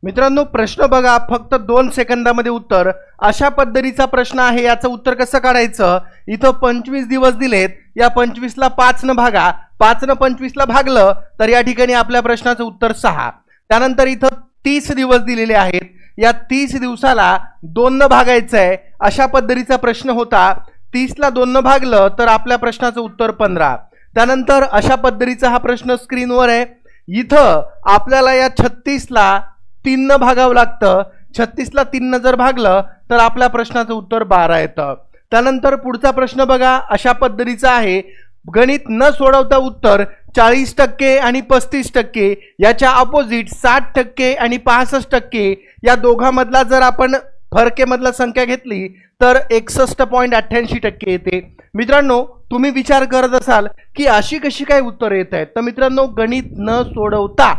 मित्रांनो प्रश्न बघा, फक्त 2 सेकंदामध्ये उत्तर. अशा पद्धतीचा प्रश्न आहे. याचं उत्तर कसं काढायचं? इथं 25 दिवस दिलेत, या 25 ला 5 न भागा, 5 न 25 ला भागलं तर या ठिकाणी आपल्या प्रश्नाचं उत्तर 6. त्यानंतर इथं 30 दिवस दिलेले आहेत, या 30 दिवसाला 2 न भागायचं आहे. अशा पद्धतीचा प्रश्न होता. 30 ला 2 न भागलं तर आपल्या प्रश्नाचं उत्तर 15. त्यानंतर अशा पद्धतीचा हा प्रश्न स्क्रीनवर आहे. इथं आपल्याला या 36 ला 3 न भागावं लागतं. 36 ला 3 न जर भागलं तर आपल्या प्रश्नाचं उत्तर 12 येतं. त्यानंतर पुढचा प्रश्न बघा, अशा पद्धतीचा आहे. गणित न सोडवता उत्तर 40% आणि 35%, याच्या अपोजिट 60% आणि 65%, या दोघांमधला जर आपण फरकेमधला संख्या घेतली तर 61.88% येते. मित्रांनो तुम्ही विचार करत असाल की अशी कशी काय उत्तर येत आहेत, तर मित्रांनो गणित न सोडवता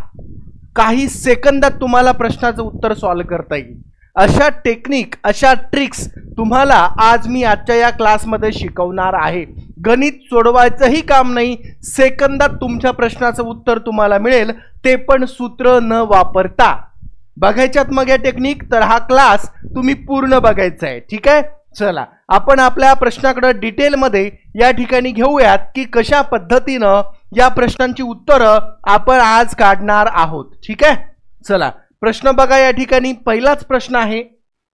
काही सेकंदात तुम्हाला प्रश्नाचं उत्तर सॉल्व्ह करता येईल. अशा टेक्निक, अशा ट्रिक्स तुम्हाला आज मी आजच्या या क्लासमध्ये शिकवणार आहे. गणित सोडवायचंही काम नाही, सेकंदात तुमच्या प्रश्नाचं उत्तर तुम्हाला मिळेल, ते पण सूत्र न वापरता. बघायच्यात मग या टेक्निक, तर हा क्लास तुम्ही पूर्ण बघायचा आहे. ठीक आहे, चला आपण आपल्या प्रश्नाकडे डिटेलमध्ये या ठिकाणी घेऊयात की कशा पद्धतीनं या प्रश्नांची उत्तरं आपण आज काढणार आहोत. ठीक आहे, चला प्रश्न बघा. या ठिकाणी पहिलाच प्रश्न आहे.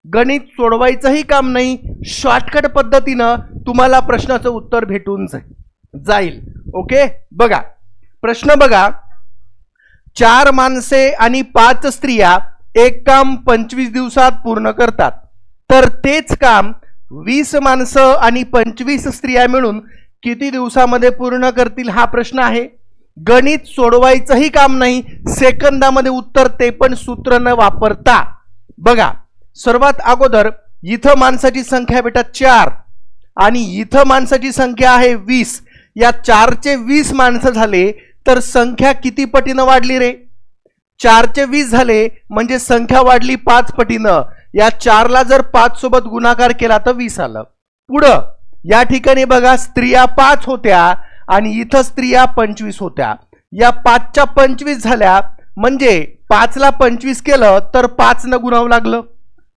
गणित सोडवायचंही काम नाही, शॉर्टकट पद्धतीनं तुम्हाला प्रश्नाचं उत्तर भेटून जाईल. ओके, बघा प्रश्न बघा. 4 माणसे आणि 5 स्त्रिया एक काम 25 दिवसात पूर्ण करतात, तर तेच काम 20 माणसं आणि 25 स्त्रिया मिळून किती दिवसामध्ये पूर्ण करतील? हा प्रश्न आहे. गणित सोडवायचंही काम नाही, सेकंदामध्ये उत्तर, ते पण सूत्र न वापरता. बघा सर्वात अगोदर इथं माणसाची संख्या बेटा 4 आणि इथं माणसाची संख्या आहे 20. या 4 चे 20 माणसं झाले तर संख्या किती पटीनं वाढली रे? 4 चे 20 झाले म्हणजे संख्या वाढली 5 पटीनं. या 4 ला जर 5 सोबत गुणाकार केला तर 20 आलं. पुढं या ठिकाणी बघा स्त्रिया 5 होत्या आणि इथं स्त्रिया 25 होत्या. या 5 च्या 25 झाल्या म्हणजे 5 ला 25 केलं तर 5 न गुणावं लागलं.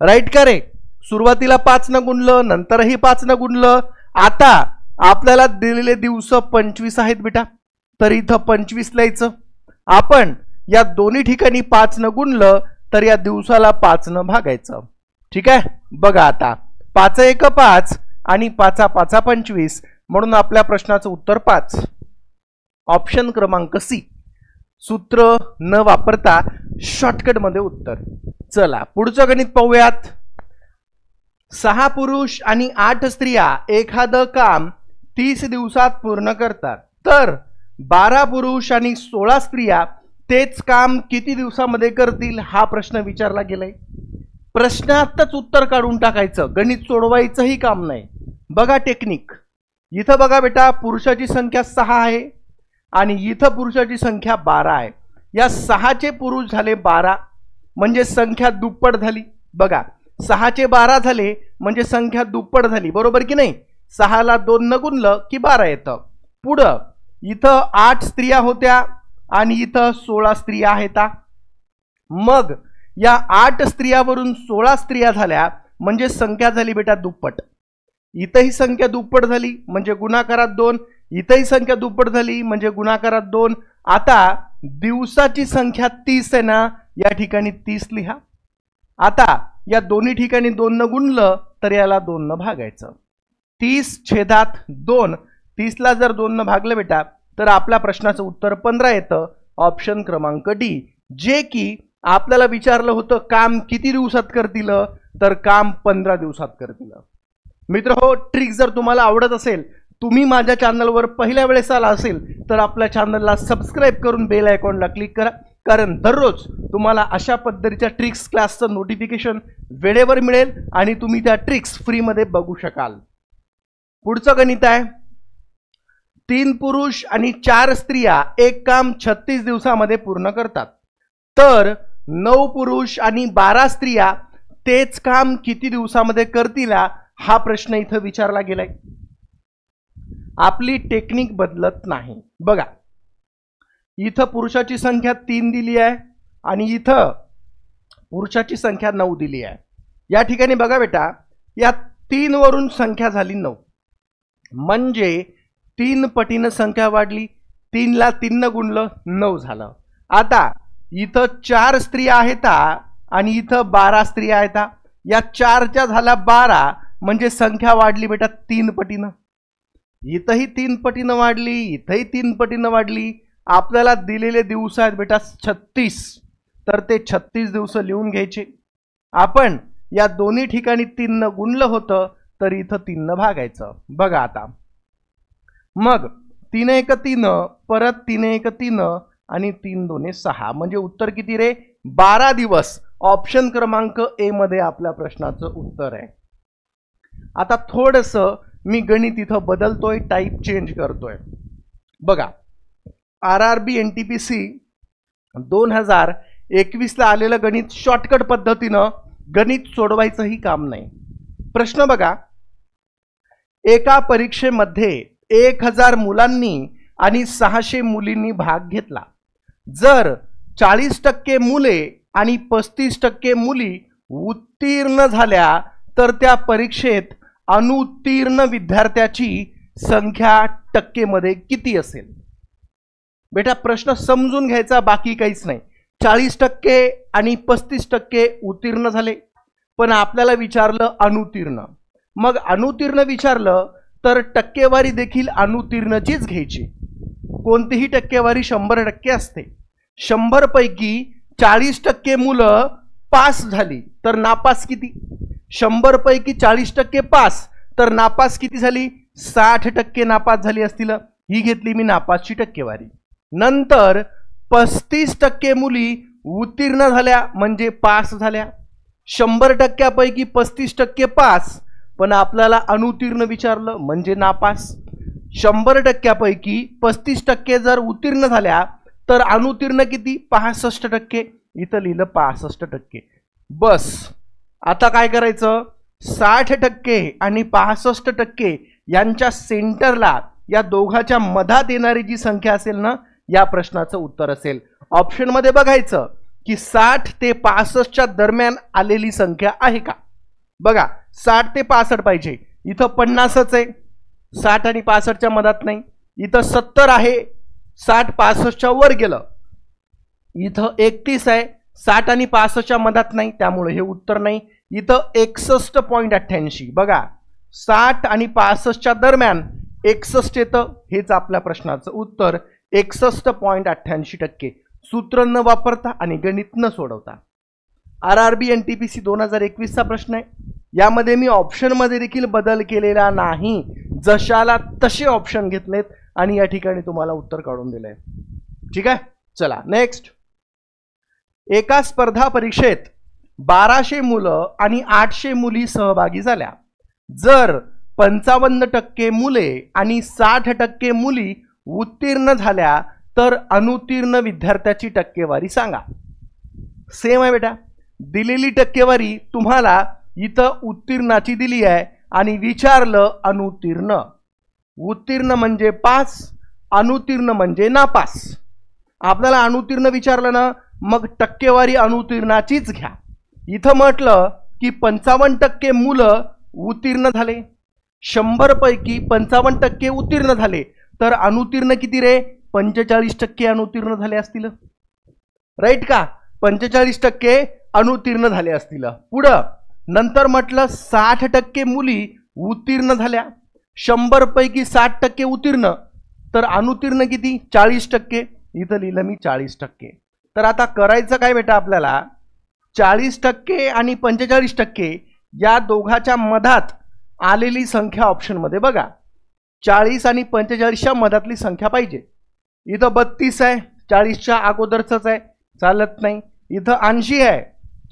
राईट का रे? सुरुवातीला 5 न गुणलं, नंतरही 5 न गुणलं. आता आपल्याला दिलेले दिवस 25 आहेत बेटा, तर इथं 25 लिहायचं. आपण या दोन्ही ठिकाणी 5 न गुणलं तर या दिवसाला 5 न भागायचं. ठीक आहे, बघा आता 5 1 5 आणि 5 5 25, म्हणून आपल्या प्रश्नाचं उत्तर 5. ऑप्शन क्रमांक सी, सूत्र न वापरता शॉर्टकट मध्ये उत्तर. चला पुढचं गणित पाहूयात. 6 पुरुष आणि 8 स्त्रिया एखादं काम 30 दिवसात पूर्ण करतात, तर 12 पुरुष आणि 16 स्त्रिया तेच काम किती दिवसामध्ये करतील? हा प्रश्न विचारला गेलाय. प्रश्नातच उत्तर काढून टाकायचं, गणित सोडवायचंही काम नाही. बघा टेक्निक. इथं बघा बेटा पुरुषाची संख्या 6 आहे आणि इथं पुरुषाची संख्या 12 आहे. या 6 चे पुरुष झाले 12 म्हणजे संख्या दुप्पट झाली. बघा 6 चे 12 झाले म्हणजे संख्या दुप्पट झाली, बरोबर की नाही? 6 ला 2 न गुणलं की 12 येतं. पुढं इथं 8 स्त्रिया होत्या आणि इथं 16 स्त्रिया आहेत. मग या 8 स्त्रियावरून 16 स्त्रिया झाल्या म्हणजे संख्या झाली बेटा दुप्पट. इथंही संख्या दुप्पट झाली म्हणजे गुणाकारात 2, इथंही संख्या दुप्पट झाली म्हणजे गुणाकारात 2. आता दिवसाची संख्या 30 आहे ना, या ठिकाणी 30 लिहा. आता या दोन्ही ठिकाणी 2 न गुणलं तर याला 2 न भागायचं. 30/2, 30 ला जर 2 न भागलं बेटा तर आपल्या प्रश्नाचं उत्तर 15 येतं. ऑप्शन क्रमांक डी, जे की आपल्याला विचारलं होतं काम किती दिवसात करतील, तर काम 15 दिवसात करतील. मित्र हो, ट्रिक जर तुम्हाला आवडत असेल, तुम्ही माझ्या चॅनलवर पहिल्या वेळेस आला असेल तर आपल्या चॅनलला सबस्क्राईब करून बेल आयकॉनला क्लिक करा, कारण दररोज तुम्हाला अशा पद्धतीच्या ट्रिक्स क्लासचं नोटिफिकेशन वेळेवर मिळेल आणि तुम्ही त्या ट्रिक्स फ्रीमध्ये बघू शकाल. पुढचं गणित आहे. 3 पुरुष आणि 4 स्त्रिया एक काम 36 दिवसामध्ये पूर्ण करतात, तर 9 पुरुष आणि 12 स्त्रिया तेच काम किती दिवसामध्ये करतील? हा प्रश्न इथं विचारला गेलाय. आपली टेक्निक बदलत नाही. बघा इथं पुरुषाची संख्या 3 दिली आहे आणि इथं पुरुषाची संख्या 9 दिली आहे. या ठिकाणी बघा बेटा, या 3 वरून संख्या झाली 9, म्हणजे 3 पटीनं संख्या वाढली. 3 ला 3 न गुणलं 9 झालं. आता इथं 4 स्त्रिया आहेत आणि इथं 12 स्त्रिया आहेत. या 4च्या झाल्या 12, म्हणजे संख्या वाढली बेटा 3 पटीनं. इथंही 3 पटीनं वाढली, इथंही 3 पटीनं वाढली. आपल्याला दिलेले दिवस आहेत बेटा 36, तर ते 36 दिवस लिहून घ्यायचे. आपण या दोन्ही ठिकाणी 3 न गुणलं होतं, तर इथं 3 न भागायचं. बघा आता, मग 3 1 3, परत 3 1 3 आणि 3 2 6, म्हणजे उत्तर किती रे? 12 दिवस. ऑप्शन क्रमांक ए मध्ये आपल्या प्रश्नाचं उत्तर आहे. आता थोडंसं मी गणित इथं बदलतोय, टाईप चेंज करतोय. बघा, RRB NTPC 2021 ला आलेलं गणित शॉर्टकट पद्धतीनं गणित सोडवायचंही काम नाही. प्रश्न बघा, एका परीक्षेमध्ये 1000 मुलांनी आणि 600 मुलींनी भाग घेतला. जर 40% मुले आणि 35% मुली उत्तीर्ण झाल्या, तर त्या परीक्षेत अनुत्तीर्ण विद्यार्थ्याची संख्या टक्केमध्ये किती असेल? बेटा प्रश्न समजून घ्यायचा, बाकी काहीच नाही. 40% आणि 35% उत्तीर्ण झाले, पण आपल्याला विचारलं अनुत्तीर्ण. मग अनुत्तीर्ण विचारलं तर टक्केवारी देखील अनुत्तीर्णचीच घ्यायची. कोणतीही टक्केवारी 100% असते. 100 पैकी 40% मुलं पास झाली, तर नापास किती? 100 पैकी 40% पास, तर नापास किती झाली? 60% नापास झाली असतील. ही घेतली मी नापासची टक्केवारी. नंतर 35% मुली उत्तीर्ण झाल्या, म्हणजे पास झाल्या. 100% पैकी 35% पास, पण आपल्याला अनुत्तीर्ण विचारलं, म्हणजे नापास. 100% पैकी 35% जर उत्तीर्ण झाल्या, तर अनुत्तीर्ण किती? 65%. इथं लिहिलं 65%. बस. आता काय करायचं? 60% आणि 65% यांच्या सेंटरला, या दोघांच्या मधात येणारी जी संख्या असेल ना, या प्रश्नाचं उत्तर असेल. ऑप्शन मध्ये बघायचं की 60 ते 65च्या दरम्यान आलेली संख्या आहे का. बघा, 60 ते 65 पाहिजे. इथं 50च आहे, 60 आणि 65च्या मधात नाही. इथं 70 आहे, 60 65च्या वर गेलं. इथं 31 आहे, 60 आणि 65च्या मधात नाही, त्यामुळे हे उत्तर नाही. इथं 61.88. बघा, 60 आणि 65च्या दरम्यान 61 येतं, हेच आपल्या प्रश्नाचं उत्तर. 61.88%. सूत्र न वापरता आणि गणित न सोडवता. RRB NTPC 2021 चा प्रश्न आहे. यामध्ये मी ऑप्शन मध्ये देखील बदल केलेला नाही, जशाला तसे ऑप्शन घेतलेत आणि या ठिकाणी तुम्हाला उत्तर काढून दिलंय. ठीक आहे, चला नेक्स्ट. एका स्पर्धा परीक्षेत 1200 मुलं आणि 800 मुली सहभागी झाल्या. जर 55% मुले आणि 60% मुली उत्तीर्ण झाल्या, तर अनुत्तीर्ण विद्यार्थ्याची टक्केवारी सांगा. सेम आहे बेटा, दिलेली टक्केवारी तुम्हाला इथं उत्तीर्णाची दिली आहे आणि विचारलं अनुत्तीर्ण. उत्तीर्ण म्हणजे पास, अनुत्तीर्ण म्हणजे नापास. आपल्याला अनुत्तीर्ण विचारलं ना, मग टक्केवारी अनुत्तीर्णाचीच घ्या. इथं म्हटलं की 55% मुलं उत्तीर्ण झाले, 100 पैकी 55% उत्तीर्ण झाले, तर अनुत्तीर्ण किती रे? 45% अनुत्तीर्ण झाले असतील. राईट का? 45% अनुत्तीर्ण झाले असतील. पुढं नंतर म्हटलं 60% मुली उत्तीर्ण झाल्या, 100 पैकी 60% उत्तीर्ण, तर अनुत्तीर्ण किती? 40%. इथं लिहिलं मी 40%. तर आता करायचं काय बेटा आपल्याला? 40% आणि 45% या दोघांच्या मधात आलेली संख्या ऑप्शन मध्ये बघा. 40 आणि 45च्या मधातली संख्या पाहिजे. इथं 32 आहे, 40च्या अगोदरच आहे, चालत नाही. इथं 80 आहे,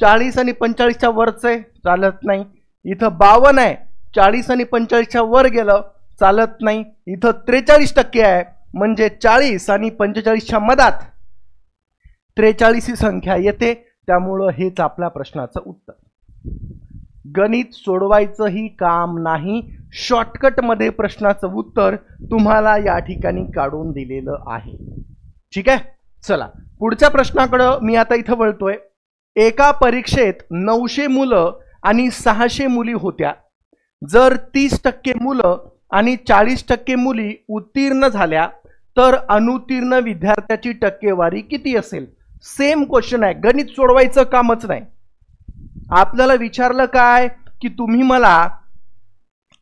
40 आणि 45च्या वरच आहे, चालत नाही. इथं 52 आहे, 40 आणि 45च्या वर गेलं, चालत नाही. इथं 43% आहे, म्हणजे 40 आणि 45च्या मधात 43 ही संख्या येते. त्यामुळं हेच आपल्या प्रश्नाचं उत्तर. गणित सोडवायचंही काम नाही, शॉर्टकट मध्ये प्रश्नाचं उत्तर तुम्हाला या ठिकाणी काढून दिलेलं आहे. ठीक आहे, चला पुढच्या प्रश्नाकडे मी आता इथं वळतोय. एका परीक्षेत 900 मुलं आणि 600 मुली होत्या. जर 30% मुलं आणि 40% मुली उत्तीर्ण झाल्या तर अनुत्तीर्ण विद्यार्थ्याची टक्केवारी किती असेल? सेम क्वेश्चन आहे, गणित सोडवायचं कामच नाही. आपल्याला विचारलं काय की तुम्ही मला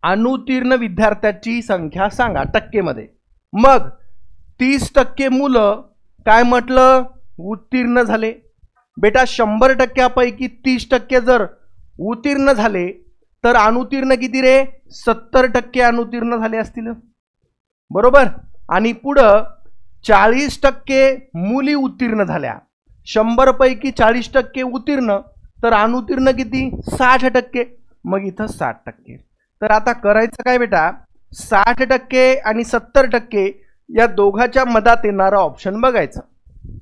अनुत्तीर्ण विद्यार्थ्याची संख्या सांगा टक्केमध्ये. मग 30% मुलं काय म्हटलं? उत्तीर्ण झाले. बेटा 100%पैकी 30% जर उत्तीर्ण झाले तर अनुत्तीर्ण किती रे? 70% अनुत्तीर्ण झाले असतील, बरोबर. आणि पुढं 40% मुली उत्तीर्ण झाल्या. 100पैकी 40% उत्तीर्ण तर अनुत्तीर्ण किती? 60%. मग इथं 60%. तर आता करायचं काय बेटा? 60% आणि 70% या दोघांच्या मधात येणारा ऑप्शन बघायचा,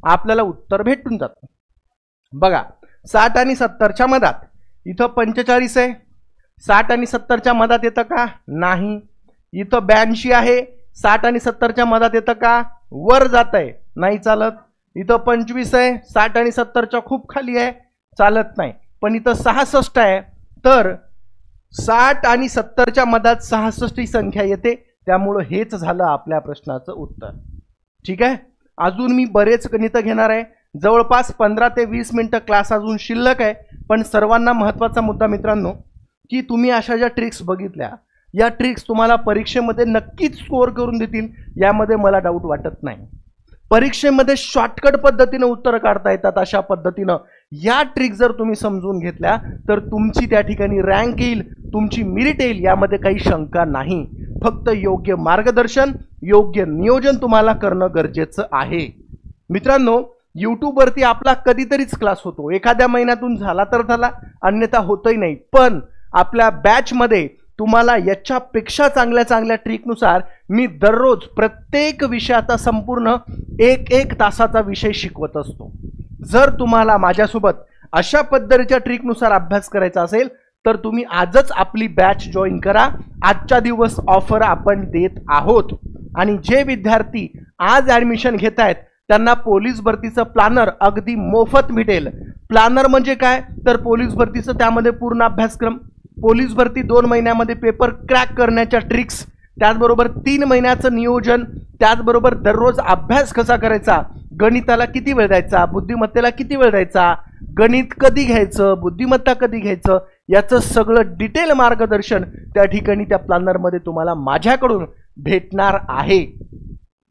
आपल्याला उत्तर भेटून जातं. बघा 60 आणि 70च्या मधात इथं 45 आहे. 60 आणि 70च्या मधात येतं का? नाही. इथं 82 आहे. 60 आणि 70च्या मधात येतं का? वर जात आहे, नाही चालत. इथं 25 आहे. 60 आणि 70च्या खूप खाली आहे, चालत नाही. पण इथं 66 आहे. तर 60 आणि 70च्या मधात 66 ही संख्या येते, त्यामुळं हेच झालं आपल्या प्रश्नाचं उत्तर. ठीक आहे. अजून मी बरेच गणित घेणार आहे. जवळपास 15 ते 20 मिनिटं क्लास अजून शिल्लक आहे. पण सर्वांना महत्त्वाचा मुद्दा मित्रांनो की तुम्ही अशा ज्या ट्रिक्स बघितल्या, या ट्रिक्स तुम्हाला परीक्षेमध्ये नक्कीच स्कोअर करून देतील, यामध्ये मला डाऊट वाटत नाही. परीक्षेमध्ये शॉर्टकट पद्धतीने उत्तर काढता येतात. अशा पद्धतीनं या ट्रिक जर तुम्ही समजून घेतल्या तर तुमची त्या ठिकाणी रँक येईल, तुमची मेरिट येईल, यामध्ये काही शंका नाही. फक्त योग्य मार्गदर्शन, योग्य नियोजन तुम्हाला करणं गरजेचं आहे. मित्रांनो, यूट्यूबवरती आपला कधीतरीच क्लास होतो, एखाद्या महिन्यातून झाला तर झाला, अन्यथा होतही नाही. पण आपल्या बॅचमध्ये तुम्हाला याच्यापेक्षा चांगल्या चांगल्या ट्रिकनुसार मी दररोज प्रत्येक विषयाचा संपूर्ण 1-1 तासाचा विषय शिकवत असतो. जर तुम्हाला माझ्यासोबत अशा पद्धतीच्या ट्रिकनुसार अभ्यास करायचा असेल तर तुम्ही आजच आपली बॅच जॉईन करा. आजच्या दिवस ऑफर आपण देत आहोत. आणि जे विद्यार्थी आज ॲडमिशन घेत आहेत त्यांना पोलीस भरतीचं प्लॅनर अगदी मोफत मिळेल. प्लॅनर म्हणजे काय? तर पोलीस भरतीचं त्यामध्ये पूर्ण अभ्यासक्रम, पोलीस भरती 2 महिन्यामध्ये पेपर क्रॅक करण्याच्या ट्रिक्स, त्याचबरोबर 3 महिन्याचं नियोजन, त्याचबरोबर दररोज अभ्यास कसा करायचा, गणिताला किती वेळ द्यायचा, बुद्धिमत्तेला किती वेळ द्यायचा, गणित कधी घ्यायचं, बुद्धिमत्ता कधी घ्यायचं, याचं सगळं डिटेल मार्गदर्शन त्या ठिकाणी त्या प्लॅनरमध्ये तुम्हाला माझ्याकडून भेटणार आहे.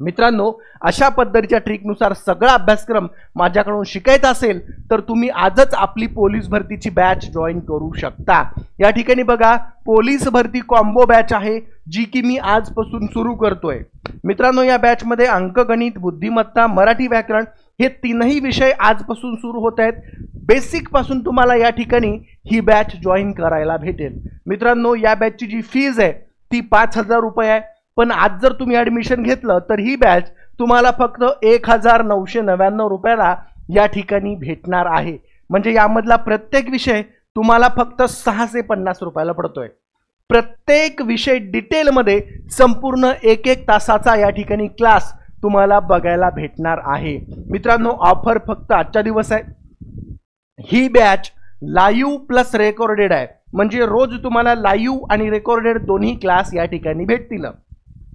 मित्रांनो, अशा पद्धतीच्या ट्रिकनुसार सगळा अभ्यासक्रम माझ्याकडून शिकायचा असेल तर तुम्ही आजच आपली पोलीस भरतीची बॅच जॉईन करू शकता. या ठिकाणी बघा, पोलीस भरती कॉम्बो बॅच आहे जी की मी आजपासून सुरू करतोय. मित्रांनो, या बॅचमध्ये अंकगणित, बुद्धिमत्ता, मराठी व्याकरण हे 3ही विषय आजपासून सुरू होत आहेत. बेसिक पासून तुम्हाला या ठिकाणी ही बॅच जॉईन करायला भेटेल. मित्रांनो, या बॅचची जी फीज आहे ती 5000 रुपये आहे. पण आज जर तुम्ही ॲडमिशन घेतलं तर ही बॅच तुम्हाला फक्त 1999 रुपयाला या ठिकाणी भेटणार आहे. म्हणजे यामधला प्रत्येक विषय तुम्हाला फक्त 650 रुपयाला पडतोय. प्रत्येक विषय डिटेलमध्ये संपूर्ण 1-1 तासाचा या ठिकाणी क्लास तुम्हाला बघायला भेटणार आहे. मित्रांनो, ऑफर फक्त आजच्या दिवस आहे. ही बॅच लाईव्ह प्लस रेकॉर्डेड आहे, म्हणजे रोज तुम्हाला लाईव्ह आणि रेकॉर्डेड दोन्ही क्लास या ठिकाणी भेटतील.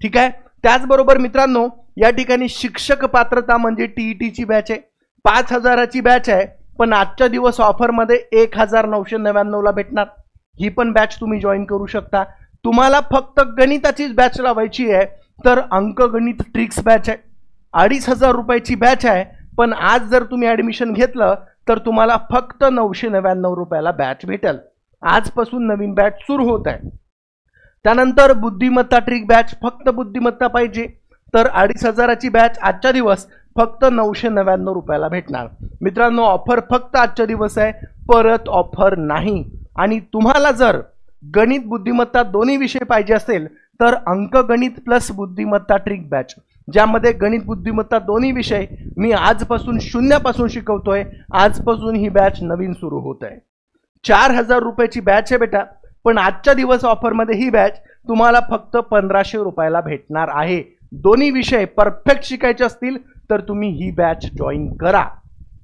ठीक आहे. त्याचबरोबर मित्रांनो, या ठिकाणी शिक्षक पात्रता म्हणजे टीईटीची बॅच आहे, 5000ची बॅच आहे. पण आजच्या दिवस ऑफरमध्ये 1999ला भेटणार. ही पण बॅच तुम्ही जॉईन करू शकता. तुम्हाला फक्त गणिताचीच बॅच लावायची आहे तर अंकगणित ट्रिक्स बॅच आहे, 2500 रुपयाची बॅच आहे. पण आज जर तुम्ही ॲडमिशन घेतलं तर तुम्हाला फक्त 999 रुपयाला बॅच भेटेल. आजपासून नवीन बॅच सुरू होत आहे. त्यानंतर बुद्धिमत्ता ट्रिक बॅच, फक्त बुद्धिमत्ता पाहिजे तर 2500ची बॅच आजच्या दिवस फक्त 999 रुपयाला भेटणार. मित्रांनो, ऑफर फक्त आजच्या दिवस आहे, परत ऑफर नाही. आणि तुम्हाला जर गणित बुद्धिमत्ता दोन्ही विषय पाहिजे असेल तर अंकगणित प्लस बुद्धिमत्ता ट्रिक बॅच, ज्यामध्ये गणित बुद्धिमत्ता दोन्ही विषय मी आजपासून 0 पासून शिकवतोय. आजपासून ही बॅच नवीन सुरू होत आहे. 4000 रुपयाची बॅच आहे बेटा. पण आजच्या दिवस ऑफरमध्ये ही बॅच तुम्हाला फक्त 1500 रुपयाला भेटणार आहे. दोन्ही विषय परफेक्ट शिकायचे असतील तर तुम्ही ही बॅच जॉईन करा.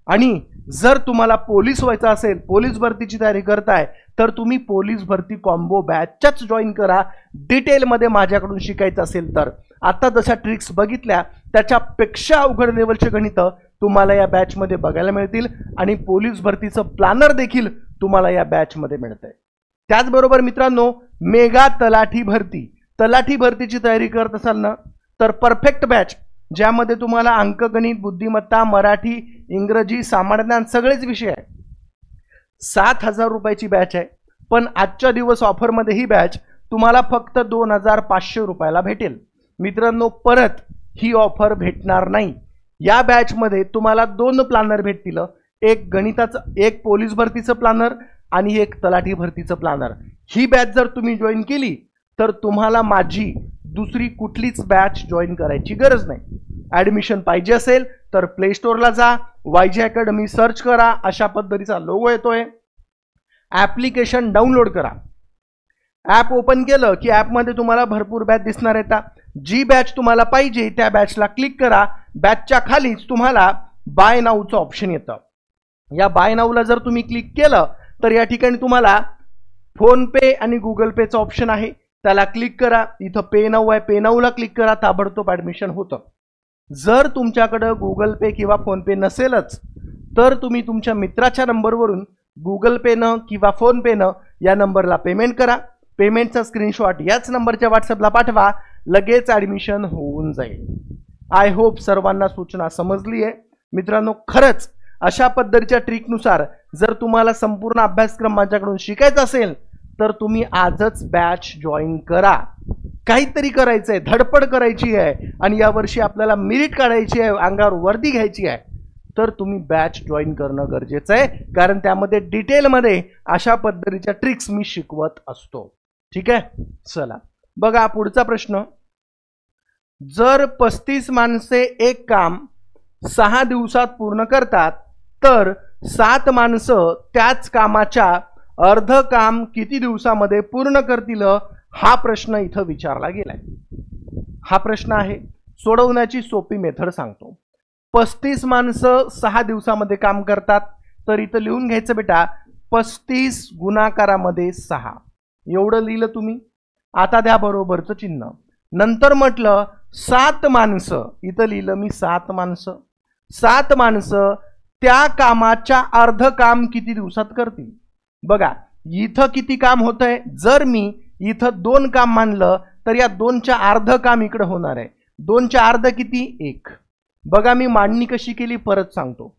आणि जर तुम्हाला पोलीस व्हायचं असेल, पोलीस भरतीची तयारी करताय, तर तुम्ही पोलीस भरती कॉम्बो बॅचच जॉईन करा. डिटेलमध्ये माझ्याकडून शिकायचं असेल तर. आता जशा ट्रिक्स बघितल्या त्याच्यापेक्षा अवघड लेवलचे गणित तुम्हाला या बॅचमध्ये बघायला मिळतील आणि पोलीस भरतीचं प्लॅनर देखील तुम्हाला या बॅचमध्ये मिळतंय. त्याचबरोबर मित्रांनो, मेगा तलाठी भरतीची तयारी करत असाल ना, तर परफेक्ट बॅच, ज्यामध्ये तुम्हाला अंकगणित, बुद्धिमत्ता, मराठी, इंग्रजी, सामान्य ज्ञान सगळेच विषय आहे. 7,000 रुपयाची बॅच आहे. पण आजच्या दिवस ऑफरमध्ये ही बॅच तुम्हाला फक्त 2,500 रुपयाला भेटेल. मित्रांनो, परत ही ऑफर भेटणार नाही. या बॅचमध्ये तुम्हाला 2 प्लॅनर भेटतील, एक गणिताचं, एक पोलीस भरतीचं प्लॅनर आणि एक तलाठी भरतीचं प्लॅनर. ही बॅच जर तुम्ही जॉईन केली तर तुम्हाला माझी दुसरी कुठलीच बॅच जॉईन करायची गरज नाही. ॲडमिशन पाहिजे असेल तर प्ले स्टोअरला जा, YG अकॅडमी सर्च करा, अशा पद्धतीचा लोगो येतोय. ॲप्लिकेशन डाउनलोड करा. ॲप ओपन केलं की ॲपमध्ये तुम्हाला भरपूर बॅच दिसणार आहेत. जी बॅच तुम्हाला पाहिजे त्या बॅचला क्लिक करा. बॅचच्या खालीच तुम्हाला बाय नाऊचं ऑप्शन येतं. या बाय नाऊला जर तुम्ही क्लिक केलं तर या ठिकाणी तुम्हाला फोनपे आणि गुगल पेचं ऑप्शन आहे, त्याला क्लिक करा. इथं पे नाऊ आहे, पे नाऊला क्लिक करा. ताबडतोब ॲडमिशन होतं. जर तुमच्याकडं गुगल पे किंवा फोनपे नसेलच तर तुम्ही तुमच्या मित्राच्या नंबरवरून गुगल पेनं किंवा फोनपेनं या नंबरला पेमेंट करा. पेमेंटचा स्क्रीनशॉट याच नंबरच्या व्हॉट्सअपला पाठवा. लगेच ॲडमिशन होऊन जाईल. आय होप सर्वांना सूचना समजली आहे. मित्रांनो, खरंच अशा पद्धतीच्या ट्रिकनुसार जर तुम्हाला संपूर्ण अभ्यासक्रम माझ्याकडून शिकायचा असेल तर तुम्ही आजच बॅच जॉईन करा. काहीतरी करायचं आहे, धडपड करायची आहे आणि यावर्षी आपल्याला मेरिट काढायची आहे, अंगावर वर्दी घ्यायची आहे, तर तुम्ही बॅच जॉईन करणं गरजेचं आहे. कारण त्यामध्ये डिटेलमध्ये अशा पद्धतीच्या ट्रिक्स मी शिकवत असतो. ठीक आहे, चला बघा पुढचा प्रश्न. जर 35 माणसे एक काम 6 दिवसात पूर्ण करतात तर 7 माणसं त्याच कामाच्या अर्ध काम किती दिवसामध्ये पूर्ण करतील, हा प्रश्न इथं विचारला गेलाय. हा प्रश्न आहे, सोडवण्याची सोपी मेथड सांगतो. 35 माणसं 6 दिवसामध्ये काम करतात, तर इथं लिहून घ्यायचं बेटा 35 गुणाकारामध्ये 6 एवढं लिहिलं तुम्ही. आता द्या बरोबरचं चिन्ह. नंतर म्हटलं 7 माणसं, इथं लिहिलं मी 7 माणसं. 7 माणसं त्या कामाच्या अर्ध काम किती दिवसात करतील. बघा इथं किती काम होतंय, जर मी इथं 2 काम मानलं तर या 2च्या अर्ध काम इकडे होणार आहे. 2च्या अर्ध किती, 1. बघा मी मांडणी कशी केली परत सांगतो.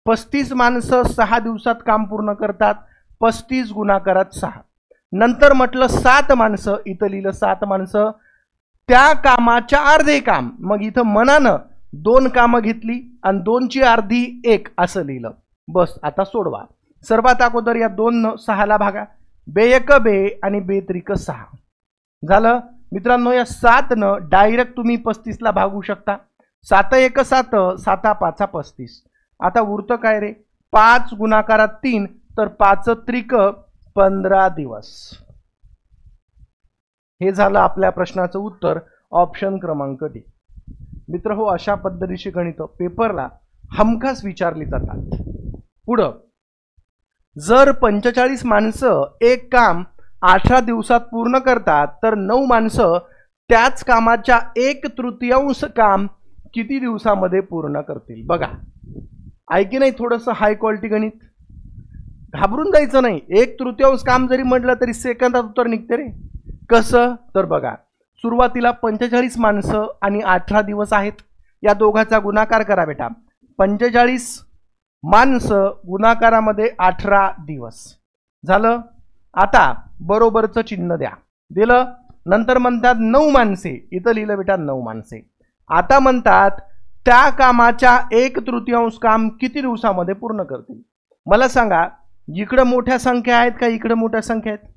35 माणसं 6 दिवसात काम पूर्ण करतात, 35 गुणाकारात 6. नंतर म्हटलं 7 माणसं, इथं लिहिलं 7 माणसं त्या कामाच्या अर्धे काम. मग इथं मनानं 2 कामं घेतली आणि 2ची अर्धी 1 असं लिहिलं. बस आता सोडवा. सर्वात अगोदर या 2 6ला भागा. 2 1 2 आणि 2 3 6 झालं. मित्रांनो या 7नं डायरेक्ट तुम्ही 35ला भागू शकता. 7 1 7, 7 5 35. आता उरतं काय रे, 5 गुणाकारात 3 तर 5 त्रिक 15 दिवस. हे झालं आपल्या प्रश्नाचं उत्तर, ऑप्शन क्रमांक डी. मित्र हो, अशा पद्धतीची गणित पेपरला हमखास विचारली जातात. पुढं, जर 45 माणसं एक काम 18 दिवसात पूर्ण करतात तर 9 माणसं त्याच कामाच्या 1/3 काम किती दिवसामध्ये पूर्ण करतील. बघा आहे की नाही थोडंसं हाय क्वालिटी गणित. घाबरून जायचं नाही. 1/3 काम जरी म्हटलं तरी सेकंदात उत्तर निघते रे. कसं तर बघा, सुरुवातीला 45 माणसं आणि 18 दिवस आहेत. या दोघांचा गुणाकार करा बेटा. 45 माणसं गुणाकारामध्ये 18 दिवस झालं. आता बरोबरचं चिन्ह द्या. दिलं. नंतर म्हणतात 9 माणसे, इथं लिहिलं बेटा 9 माणसे. आता म्हणतात त्या कामाच्या 1/3 काम किती दिवसामध्ये पूर्ण करतील. मला सांगा, इकडे मोठ्या संख्या आहेत का इकडे मोठ्या संख्या आहेत.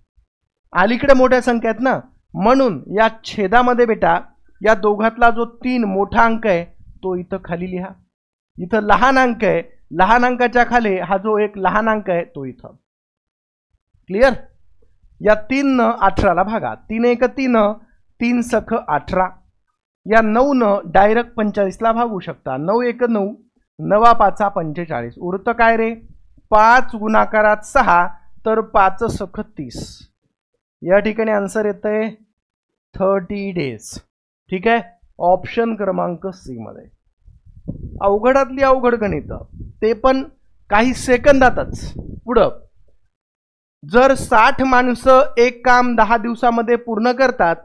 अलीकडे मोठ्या संख्या आहेत ना, म्हणून या छेदामध्ये बेटा या दोघातला जो 3 मोठा अंक आहे तो इथं खाली लिहा. इथं लहान अंक आहे, लहान अंकाच्या खाली हा जो एक लहान अंक आहे तो इथं. क्लियर. या 3 न 18ला भागा. 3 1 3, 3 सख 18. या 9 न डायरेक्ट 45ला भागू शकता. 9 1 9, 9 5 45 उरतं काय रे 5 गुणाकारात 6 तर 5 सख 30 या ठिकाणी आन्सर येतंय 30 डेज। ठीक आहे, ऑप्शन क्रमांक सी मध्ये। अवघडातली अवघड गणित ते पण काही सेकंदातच। पुढं जर 60 माणसं एक काम 10 दिवसामध्ये पूर्ण करतात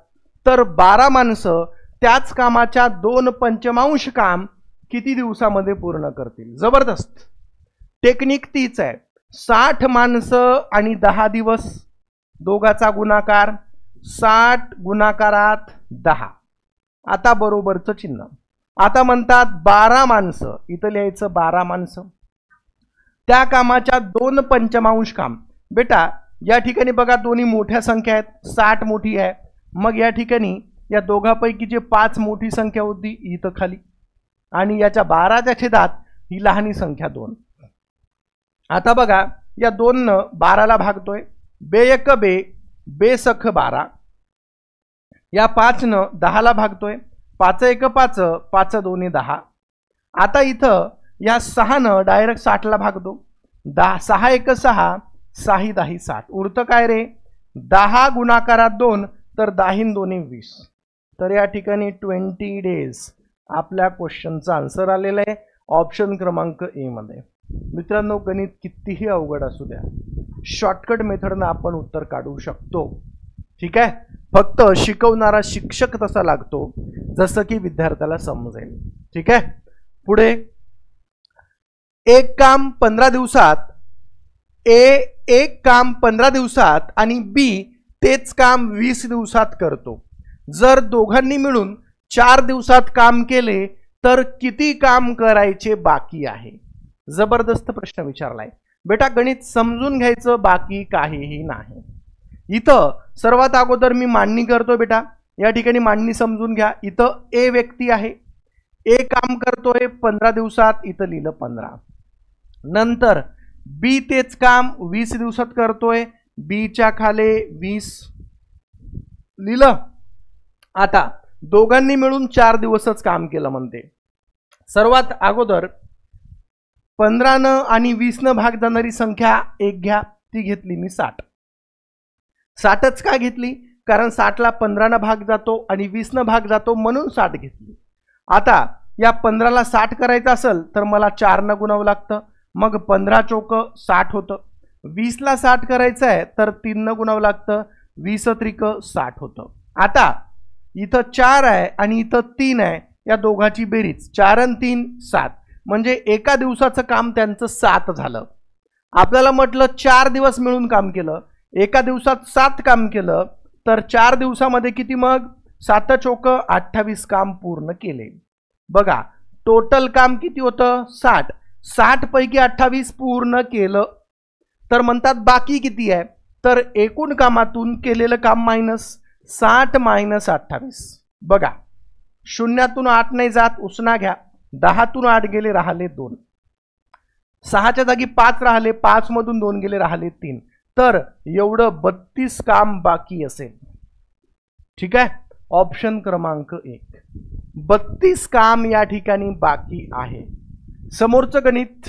तर 12 माणसं त्याच कामाच्या 2/5 काम किती दिवसामध्ये पूर्ण करतील? जबरदस्त टेक्निक तीच आहे। 60 माणसं आणि 10 दिवस दोघाचा गुणाकार 60 गुणाकारात 10 आता बरोबरचं चिन्ह। आता म्हणतात 12 माणसं इथं लिहायचं 12 माणसं त्या कामाच्या 2/5 काम। बेटा या ठिकाणी बघा दोन्ही मोठ्या संख्या आहेत 60 मोठी आहे मग या ठिकाणी या दोघांपैकी जे 5 मोठी संख्या होती इथं खाली आणि याच्या 12च्या छेदात ही लहानी संख्या 2। आता बघा या 2 न 12ला भागतोय बे 1 बे बे सख 12 या 5 न 10ला भागतोय 5 1 5 5 2 10। आता इथं या 6 न डायरेक्ट 60ला भागतो 6 1 6 6 10 60 उरतं काय रे 10 गुणाकारात 2 तर 10 2 20 तर या ठिकाणी 20 डेज आपल्या क्वेश्चनचा आन्सर आलेला आहे ऑप्शन क्रमांक ए मध्ये। मित्रांनो गणित कितीही अवघड असू द्या शॉर्टकट मेथडने आपण उत्तर काढू शकतो। ठीक आहे, फक्त शिकवणारा शिक्षक तसा लागतो जसं की विद्यार्थ्याला समजेल। ठीक आहे, पुढे एक काम 15 दिवसात एक काम 15 दिवसात आणि बी तेच काम 20 दिवसात करतो। जर दोघांनी मिळून 4 दिवसात काम केले तर किती काम करायचे बाकी आहे? जबरदस्त प्रश्न विचारलाय बेटा। गणित समजून घ्यायचं बाकी काहीही नाही। इथं सर्वात अगोदर मी मांडणी करतो बेटा, या ठिकाणी मांडणी समजून घ्या। इथं ए व्यक्ती आहे, ए काम करतोय 15 दिवसात इथं लिहिलं 15। नंतर बी तेच काम 20 दिवसात करतोय बी च्या खाली 20 लिहिलं। आता दोघांनी मिळून 4 दिवसच काम केलं म्हणते। सर्वात अगोदर 15 न आणि 20 न भाग जाणारी संख्या एक घ्या, ती घेतली मी 60। 60च का घेतली? कारण 60ला 15 न भाग जातो आणि 20 न भाग जातो म्हणून 60 घेतली। आता या 15ला 60 करायचं असेल तर मला 4 न गुणावं लागतं मग 15 चौक 60 होतं। 20ला 60 करायचं आहे तर 3 न गुणावं लागतं 20 त्रिक 60 होतं। आता इथं 4 आहे आणि इथं 3 आहे या दोघांची बेरीज 4 आणि 3 7 म्हणजे एका दिवसाचं काम त्यांचं 7 झालं। आपल्याला म्हटलं 4 दिवस मिळून काम केलं, एका दिवसात 7 काम केलं तर 4 दिवसामध्ये किती मग 7 चौक 28 काम पूर्ण केले। बघा टोटल काम किती होतं 60, 60 पैकी 28 पूर्ण केलं तर म्हणतात बाकी किती आहे? तर एकूण कामातून केलेलं काम मायनस 60 मायनस 28। बघा शून्यातून 8 नाही जात उसना घ्या, 10तून 8 गेले राहिले 2, 6च्या जागी 5 राहिले 5 मधून 2 गेले राहिले 3 तर एवढं 32 काम बाकी असेल। ठीक आहे, ऑप्शन क्रमांक 1 32 काम या ठिकाणी बाकी आहे। समोरचं गणित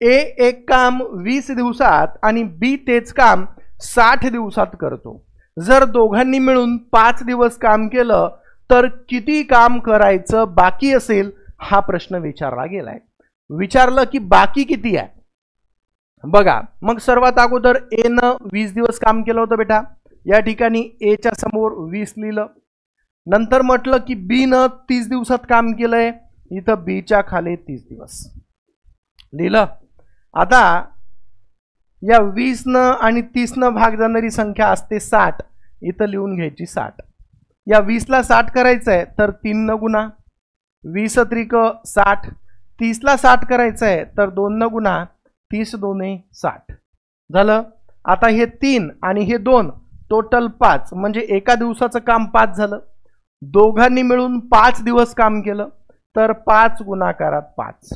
ए एक काम 20 दिवसात आणि बी तेच काम 60 दिवसात करतो। जर दोघांनी मिळून 5 दिवस काम केलं तर किती काम करायचं बाकी असेल हा प्रश्न विचारला गेलाय। विचारलं की बाकी किती आहे? बघा मग सर्वात अगोदर ए न 20 दिवस काम केलं होतं बेटा, या ठिकाणी ए च्या समोर 20 लिहिलं। नंतर म्हटलं की बी न 30 दिवसात काम केलंय, इथं बी च्या खाली 30 दिवस लिहिलं। आता या 20 न आणि 30 न भाग जाणारी संख्या असते 60, इथं लिहून घ्यायची 60। या 20ला 60 करायचं आहे तर 3 न गुणा 20 त्रिक 60, 30ला 60 करायचं आहे तर 2 न गुणा 30 2 60 झालं। आता हे 3 आणि हे 2 टोटल 5 म्हणजे एका दिवसाचं काम 5 झालं। दोघांनी मिळून 5 दिवस काम केलं तर 5 गुणाकारात 5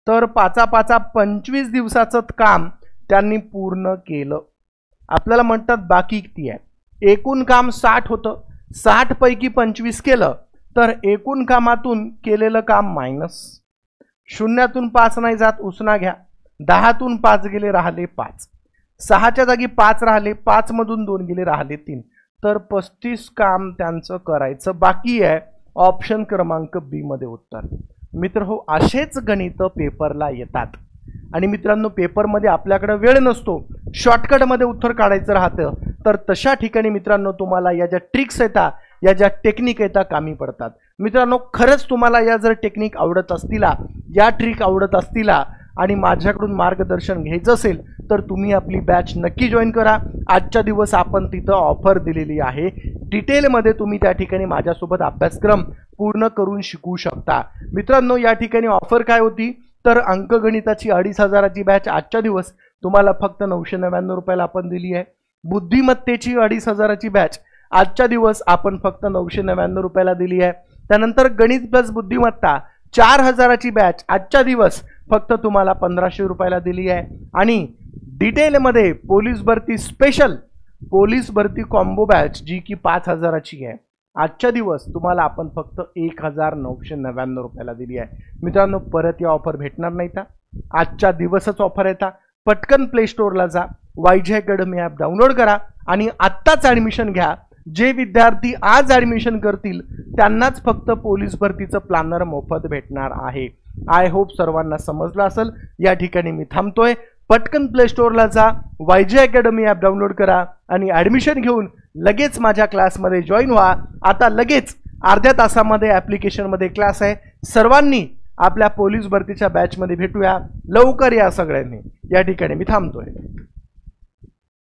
तर 5 5 25 दिवसाचं काम त्यांनी पूर्ण केलं। आपल्याला म्हणतात बाकी किती आहे? एकूण काम 60 होतं, 60 पैकी 25 केलं तर एकूण कामातून केलेलं काम मायनस शून्यातून 5 नाही जात, उसना घ्या. 10तून 5 गेले, राहिले 5. 6च्या जागी 5 राहिले, 5 मधून 2 गेले, राहिले 3. तर 35 काम त्यांचं करायचं बाकी आहे. ऑप्शन क्रमांक बी मध्ये उत्तर. मित्र हो, असेच गणित पेपरला येतात. आणि मित्रांनो, पेपरमध्ये आपल्याकडे वेळ नसतो, शॉर्टकटमध्ये उत्तर काढायचं राहतं. तर तशा ठिकाणी मित्रांनो तुम्हाला या ज्या ट्रिक्स येतात, या ज्या टेक्निक येतात, कामी पडतात. मित्रांनो, खरंच तुम्हाला या जर टेक्निक आवडत असतील, या ट्रिक आवडत असतील आणि माझ्याकडून मार्गदर्शन घ्यायचं असेल तर तुम्ही आपली बॅच नक्की जॉईन करा. आजच्या दिवस आपण तिथं ऑफर दिलेली आहे. डिटेलमध्ये तुम्ही त्या ठिकाणी माझ्यासोबत अभ्यासक्रम पूर्ण करून शिकू शकता. मित्रांनो, या ठिकाणी ऑफर काय होती तर अंकगणिताची 2500ची बॅच आजच्या दिवस तुम्हाला फक्त 999 रुपयाला आपण दिली आहे. बुद्धिमत्तेची 2500ची बॅच आजच्या दिवस आपण फक्त 999 रुपयाला दिली आहे. त्यानंतर गणित प्लस बुद्धिमत्ता 4000ची बॅच आजच्या दिवस फक्त तुम्हाला 1500 रुपयाला दिली आहे. आणि डिटेलमध्ये पोलीस भरती स्पेशल, पोलीस भरती कॉम्बो बॅच जी की 5000ची आहे, आजच्या दिवस तुम्हाला आपण फक्त 1999 रुपयाला दिली आहे. मित्रांनो, परत या ऑफर भेटणार नाही का? आजच्या दिवसच ऑफर येतात. पटकन प्ले स्टोअरला जा, YG अकॅडमी ॲप डाउनलोड करा आणि आत्ताच ॲडमिशन घ्या. जे विद्यार्थी आज ॲडमिशन करतील त्यांनाच फक्त पोलीस भरतीचं प्लॅनर मोफत भेटणार आहे. आय होप सर्वांना समजलं असेल. या ठिकाणी मी थांबतोय. पटकन प्ले स्टोअरला जा, YG अकॅडमी ॲप डाउनलोड करा आणि ॲडमिशन घेऊन लगेच माझ्या क्लासमध्ये जॉईन व्हा. आता लगेच अर्ध्या तासामध्ये ॲप्लिकेशनमध्ये क्लास आहे. सर्वांनी आपल्या पोलीस भरतीच्या बॅचमध्ये भेटूया. लवकर या सगळ्यांनी. या ठिकाणी मी थांबतोय.